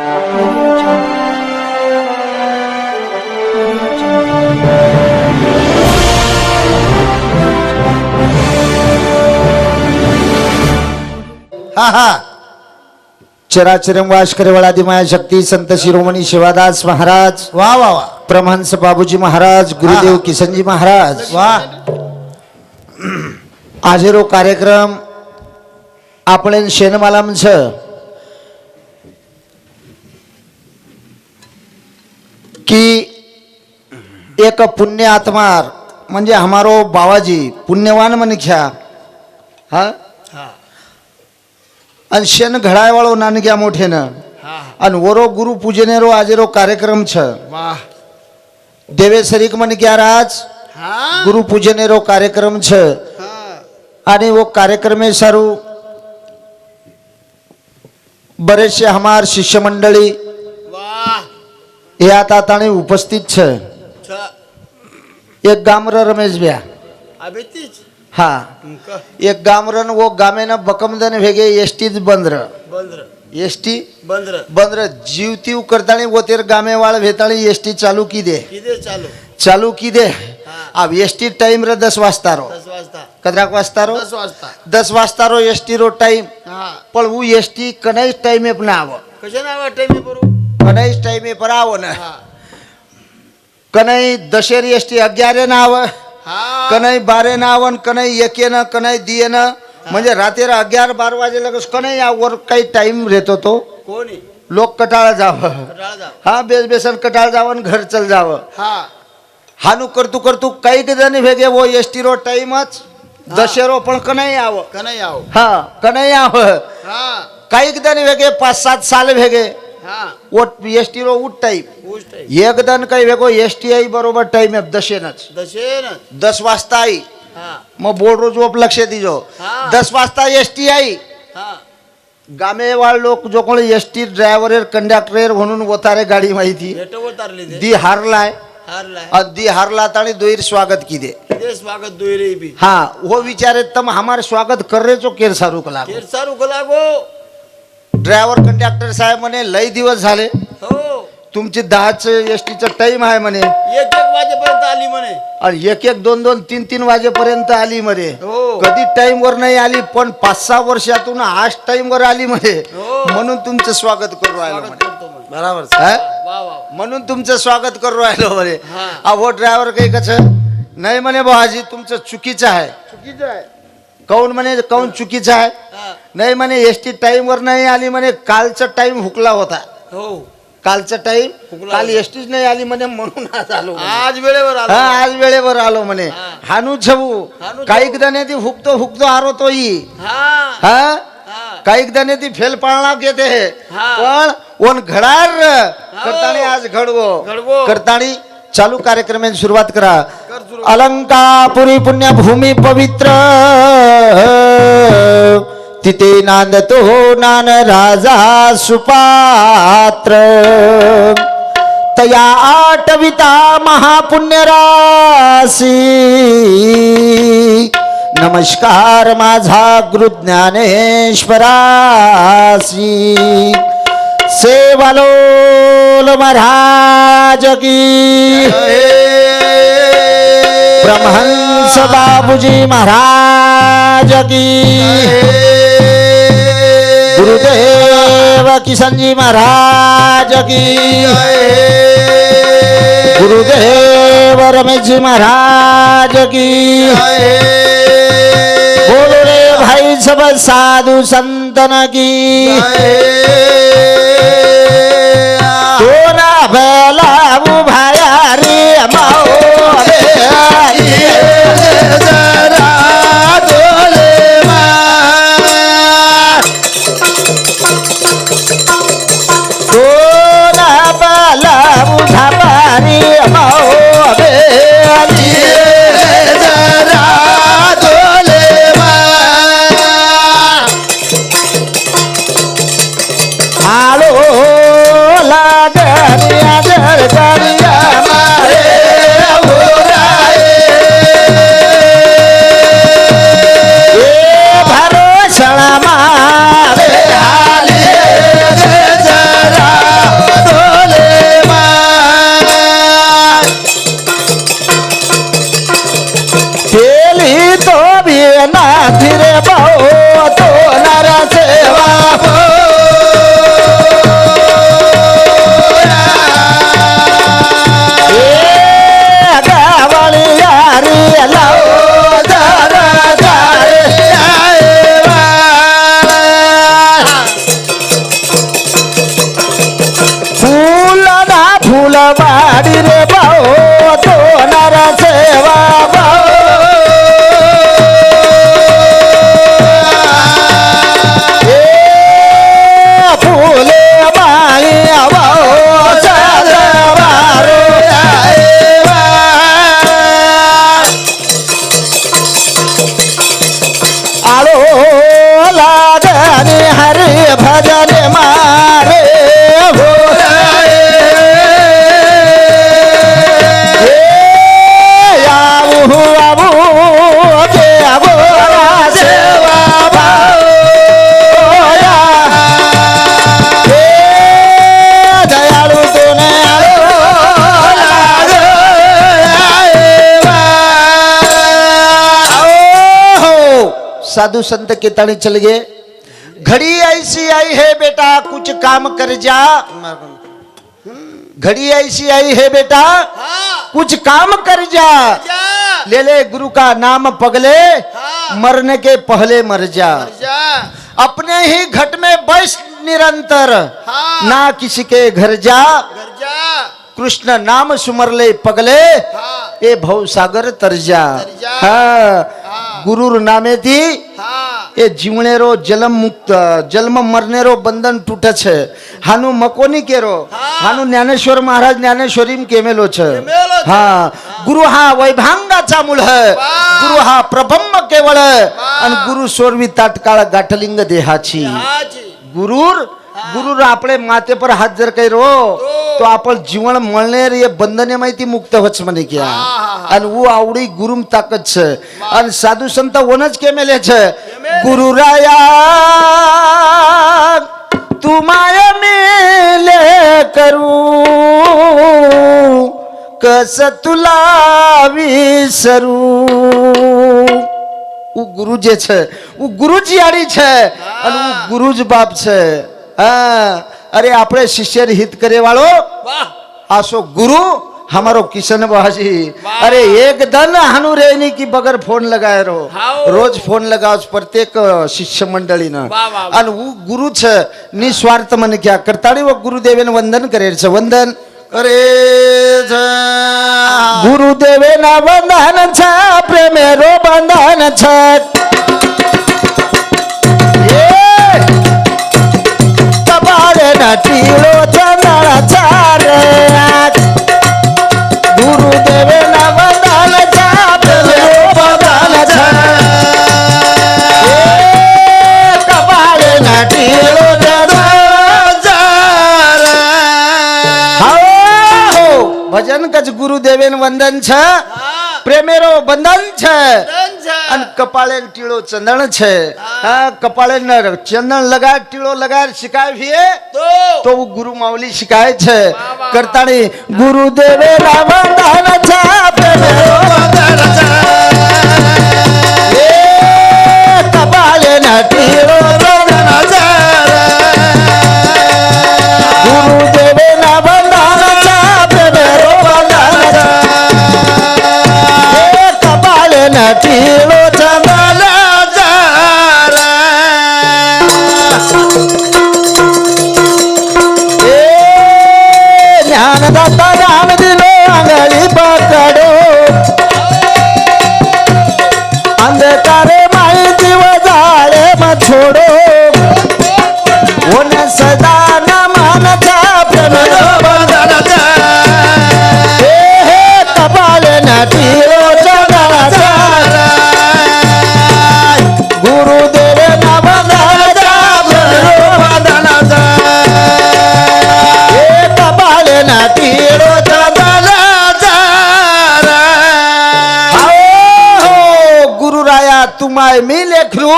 हा हा चराचरम वास करे वळादी माया शक्ती संत शिरोमणी शिवादास महाराज वा वा वा परमहंस बाबूजी महाराज गुरुदेव किसनजी महाराज वा आजेरो कार्यक्रम आपण शेनमालामच की एक पुण्य आत्मार म्हणजे हमारो बावाजी पुण्यवान मनख्या हा आणि शेण घडाय वाळो नानग्या मोठेनं आणि वरो गुरु पूजनेरो आजेरो कार्यक्रम छ वा देवे सरीक मन क्या राज हा गुरु पूजनेरो कार्यक्रम छ आणि वो कार्यक्रमे सारू बरेचसे हमार शिष्य मंडळी वा हे आता ताणी उपस्थित छ एक गामर रमेश ब्या अबे तीच हा एक गामरन वो गामेनं बकमदन भेगे एसटीच बंद्र बंद्र एसटी बंद्र बंद्र जीवतीव करताणी वो तेर गामे वाळ भेताणी एसटी चालू की दे किती चालू चालू की दे अब एसटी टाइम रे 10 वाजता रो 10 वाजता कदराक वाजता रो 10 वाजता 10 वाजता रो एसटी रो टाइम हा पण वो एसटी कनाई टाइम पे आव कशा नाव टाइम बरू कनाई टाइम पर आव न हा कनाई दशेरी एसटी 11 ना आव हा कनाई 12 ना आवन कनाई 1 न कनाई 2 न म्हणजे रात्री 11-12 वाजे लगस कनाई वर काही टाइम रहतो तो कोणी लोक कटाळ जाव कटाळा जाव हा बेसन कटाळ जावन घर चल जाव हा हानू करतू काही जणी भेगे वो एसटी रो टाइमच दशेरो पण कनाई आव का नाही आहो हा कनाई आव हा काही जणी भेगे 5-7 साल भेगे हा वो एसटी रो उठ टाइम गोष्ट आहे एक दन काही वेगो एसटी आई बरोबर टाइम आहे दशेनच दशेन 10 वाजता आई हा मग बोर्ड रोज ओप लक्ष दीजो हा. 10 वाजता एसटी आई हा गामेवाळ लोक जो कोणी एसटी ड्रायव्हर कंडक्टर म्हणून वतारे गाडी माहिती भेटवर तारली दे दी हारलाय हारलाय अदी हारला ताणी दोईर स्वागत की दे दे स्वागत दोयरे बी हा वो विचारे तम हमारे स्वागत कर रहे चो केर सारू कला केर सारू लागो ड्रायव्हर कंडक्टर साहेब म्हणे लई दिवस झाले हो तुमची 10च एसटीचा टाइम आहे म्हणे एक वाजेपर्यंत आली म्हणे आणि 1-1, 2-2, 3-3 वाजेपर्यंत आली म्हणे हो. कधी टाइम वर नाही आली पण 5-6 वर्षातून आज टाइम वर आली म्हणे हो. म्हणून तुमचं स्वागत करू राहिलो स्वागत म्हणे करतो म्हणे. बरोबर वा वा म्हणून तुमचं स्वागत करू राहिलो म्हणे हा. अहो ड्रायव्हर काही कसं नाही म्हणे भाजी तुमचं चुकीचं आहे चुकीचं आहे काऊन म्हणे काऊन चुकीचं आहे हा नाही म्हणे एसटी टाइम वर नाही आली म्हणे कालचा टाइम हुकला होता हो कालचा टाइम हुकला काल होता. एसटीच नाही आली म्हणे म्हणून आज आलो म्हणे. आज वेळेवर हा आलो आज वेळेवर आलो म्हणे हा. हानू छबू हानू काही जण ती हुकतो हारो तो ही हा हा हा काही जण ती फेल पाळणा घेते हा. पण ओन घडार करताणी आज घडवो करताणी चालू कार्यक्रमाची सुरुवात करा कर सुरू अलंकापुरी पुण्यभूमी पवित्र तिथे नांदतो नान राजा सुपात्र तया आटविता महापुण्य राशी नमस्कार माझा गुरु ज्ञानेश्वरासी सेवालोल महाराज की ब्रह्महंस बाबूजी महाराज की गुरुदेव किसनजी महाराज की गुरुदेव रमेशजी महाराज की बोलो रे भाई सब साधु संतन की तोरा बेला उभाया रे माओ भरोसा मारे हाले जरा वाडी रे भाऊ तो नारा सेवा भाऊ फुले माळी भाऊ साजवारो आलो लागणे हरे भजन मारे हो साधु संत के ताने चल गए। घड़ी ऐसी आई है बेटा कुछ काम कर जा, घड़ी ऐसी आई है बेटा हाँ कुछ काम कर जा, जा ले ले गुरु का नाम पगले हाँ मरने के पहले मर जा, जा अपने ही घट में बैठ निरंतर हाँ ना किसी के घर जा, घर जा कृष्ण नाम सुमर ले पगले हाँ ए भव सागर तर जा। तरजा। हाँ गुरु नामे थी हाँ એ જીવણેરો જન્મ મુક્ત જન્મ મરનેરો બંધન તૂટે છે હાનું મકોની કેરો હાનું જ્ઞાનેશ્વર મહારાજ જ્ઞાનેશ્વરીમ કેમેલો છે હા ગુરુ હા વૈભાંગાचा मूल है गुरु हा प्रब्रह्म केवळ आणि गुरु सोरवी ताटकाळ गाठलिंग देहाची हाँ जी गुरुर गुरुर आपले माते पर हात जर काही रो तो आपण जीवन मळनेर ये बंधने माहिती मुक्त होच म्हणे की आणि वो आवडी गुरुम ताकद છે અને સાધુ સંત વનજ કેમેલે છે गुरु राया तुमाय मिले करू कस तुला विसरू उ गुरु जे છે उ गुरुजी आड़ी છે અને उ गुरुज बाप છે હા अरे આપણે શિષ્યર हित करे वालो वाह आसो गुरु हमारो किशन बाजी अरे एक धन हानु रेनी की बगर फोन लगाए रो हाओ। रोज फोन लगाओ प्रत्येक शिष्य मंडळी ना वाह, वाह, वाह। आणि वो गुरु छ निस्वार्थ मन क्या करताड़ी वो गुरुदेवेन वंदन करे छ वंदन करे छ गुरुदेवेन वंदन छ प्रेमेरो बंधन छ कपाळे नटीलो चंदन चारे गुरुदेवे नवदान कपाळे नटीलो भजन कच गुरुदेवेन वंदन छ प्रेमेरो बंधन छ અને કપાળે ટીળો ચંદન છે હા કપાળે ચંદન લગાય ટીળો લગાય શિકાય ભીએ તો ગુરુ માવલી શિકાય છે કરતાણી ગુરુદેવે રાવણ છે એ કપાળે ના ટીળો ગુરુદેવે ના બંધાન છે પ્રેમેરો બંધાન છે એ કપાળે ના ટીળો ज्ञानदाता राम दिलो आंगली पकड़ो अंधकारे माई दिव जाळे मत छोड़ो उन सदा न मानता प्रेमरो बंधनचा हे कपाळे नटीलो चंदनाचा गुरुदेवे न बंधनाचा प्रेमरो बंधनाचा टीलो चंदनाचा गुरु राया तुमाय मी लेखरू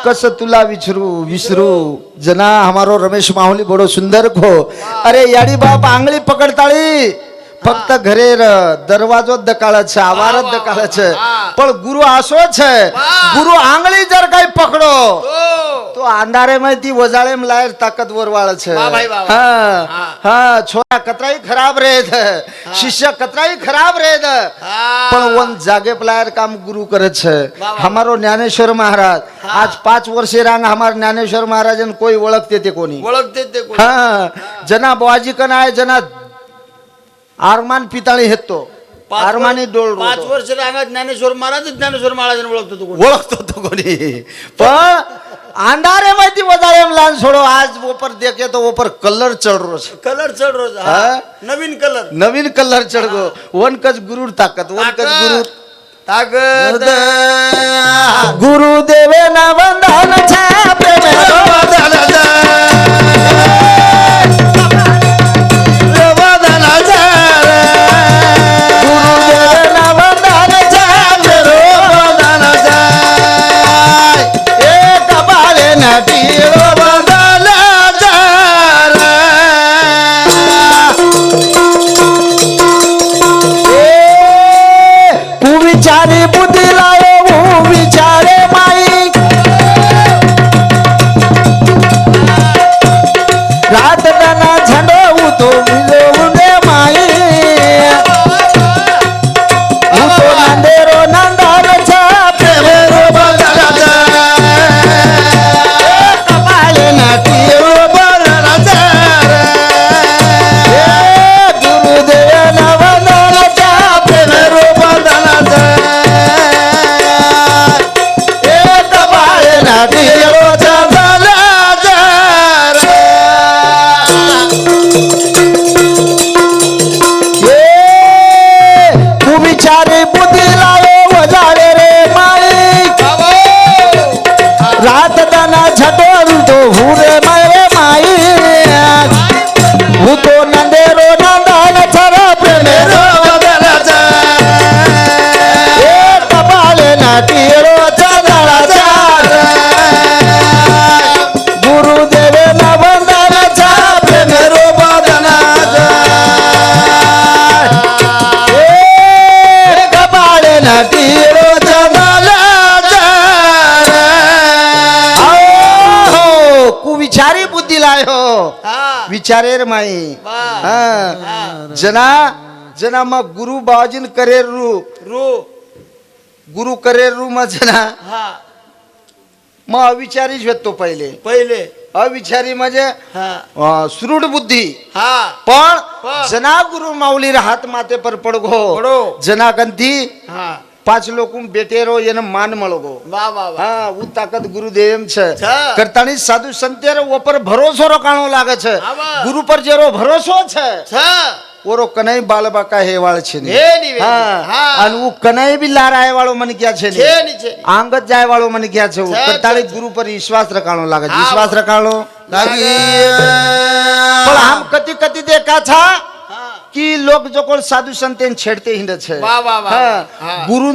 कस तुला विचरू विसरू जना हमारो रमेश माहुली बड़ो सुंदर खो अरे याडी बाप आंगली पकडताळी फक्त घरे दरवाजो दकाळ છે आवार दकाळ છે પણ ગુરુ આસો છે ગુરુ આંગળી જર કઈ પકડો તો અંધારે માંથી વજાળે માં લાયર તાકતવર વાળ છે હા હા છોરા કતરાઈ ખરાબ રહે છે શિષ્ય કતરાઈ ખરાબ રહે છે પણ વન જાગે પ્લાયર કામ ગુરુ કરે છે हमारो ज्ञानेश्वर महाराज आज 5 वर्षे रांग हमारे ज्ञानेश्वर महाराजन कोई ओळखते ते कोणी ओळखते ते कोणी हा जना बुवाजी कन आहे जना आरमान पिताळी हेतो आरमानी डोळ पाच वर्ष रांगात ज्ञानेश्वर महाराज महाराजांना ओळखतो तू कोण? ओळखतो तो कोणी पण अंधारे माहिती वजाळे लहान सोडो आज ऊपर देखे तो ऊपर कलर चढ़ रो छे. कलर चढ रोज हा? नवीन कलर नवीन कलर चढ़ गो वन कच गुरुर ताकत वन कच गुरुर ताकद गुरुदेवे ना वंदन छे प्रेम विचारे बुद्धि लायो वो विचारे माई रात दाना झंडो तो मिलो ने माई तो नंदेरो नंदार छापे रो बदला कपाले नटीरो बदला गुरुदेव नवनल छापे रो बदला कपाले नटीरो विचारे बुद्धि लायो वजारे रे माई रात दाना झटोर तो हुरे मारे माई तो नंदेरो नंदन छरा प्रेमेरो बदला कपाले नाटीरो चंदला गुरुदेवे न वंदन छा प्रेमेरो बदला कपाले नाटीरो चंदला कुविचारी बुद्धी लायो विचारे रे माई जना जना मग गुरु बाजिन करे रू रू गुरु करे रू मग जना हा मग अविचारीच भेटतो पहिले पहिले अविचारी म्हणजे हा सुरूढ बुद्धी हा पण पण. जना गुरु माऊली हात माते पर पडगो पडो. जना कंती हा 5 लोक बेटेरो येन मान मळगो वा वा वा હા ઉ તાકત ગુરુદેવ છે છે. કરતાની સાધુ સંતેર ઉપર ભરોસો રકાણો લાગે છે હા, વાહ. ગુરુ પર જેરો ભરોસો છે छ ઓરો કનઈ બાલબાકા હેવાળ છે ને હે ની વે. હા હા. અને ઉ કનઈ બી લારાય વાળો મને ક્યાં છે છે ને ની છે આંગત જાય વાળો મને ક્યાં છે છે, કરતાળી છે. ગુરુ પર વિશ્વાસ રકાણો લાગે છે હા, વિશ્વાસ વાહ. રકાણો લાગી. પણ આમ કતિ કતિ દેખા છા हा की लोक जो कोण साधू संतेन छेडते हिंड छे वाह, वाह, वाह. हा. हा. गुरु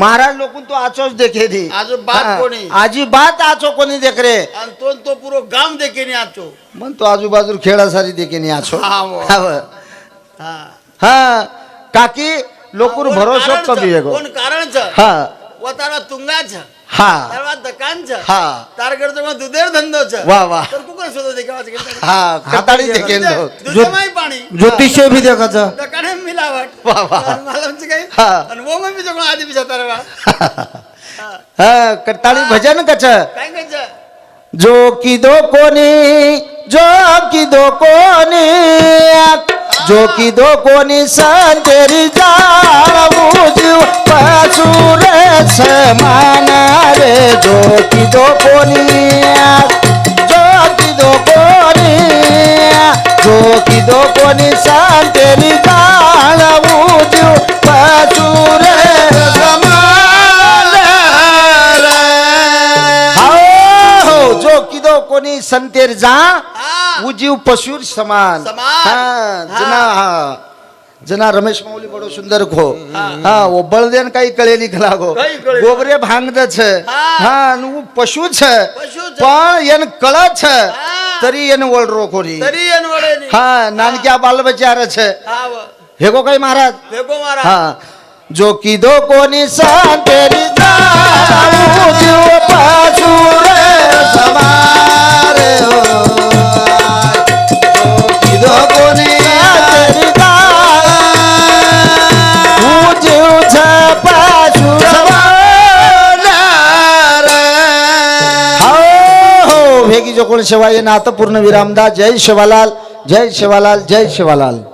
महाराज लोकून तो आचोच देखे दी आजो बात कोणी? आजी बात आचो कोणी देख रे आणि तो पुरो गाम देखे नाही आचो मन तो आजूबाजू खेळा सारी देखे नाही आचो हा, वो. हा हा काकी लोकूर कोण भरोसा कारण कमी छ? वेगो कोण कारण छ हा वतारा तुंगा छ हा तारवा दकान छ हा तार करतो मग दुधेर धंदो छ वाह वाह तर कुकर शोधो देखावाच गेला हा खाताळी देखे दुधे माई पाणी ज्योतिष्य भी देखाचं दकाने मिलावट वाह, वाह. आणि मला म्हणजे काय हा. आणि वो मी जगो आधी बिचा तारवा हा करताळी भजन कच काय करायचं जो की दो कोनी जो की दो कोनी जो की दो कोनी संतेरी जाऊं पशुर समान रे जो की दो कोनी जो की दो कोनी जो की दो कोनी संतेरी जाऊं पशुर समान रे हो जो किदो कोणी संतेर जा हा उजीव पशुर समान समान. हा जना हा जना रमेश माऊली बडो सुंदर खो हा वो बळदेन काही कळेली खलागो काही कळेली. गोबरे भांगद छ हा. हा नु पशु छ पशु छ. पण येन कळ छ हा. तरी येन वळरो खोरी तरी अनवडे नाही हा नानक्या बाल बचार छ हा व. हेगो काही महाराज देखो मारा हा जो की दो कोणी सांतेरी जाऊ जीव पासूर समारे हो जो की दो कोणी सांतेरी जाऊ जीव पासूर समारे हो हो भेगी जो कोण शिवाय नाथ पूर्ण विरामदा जय शिवालाल जय शिवालाल जय शिवालाल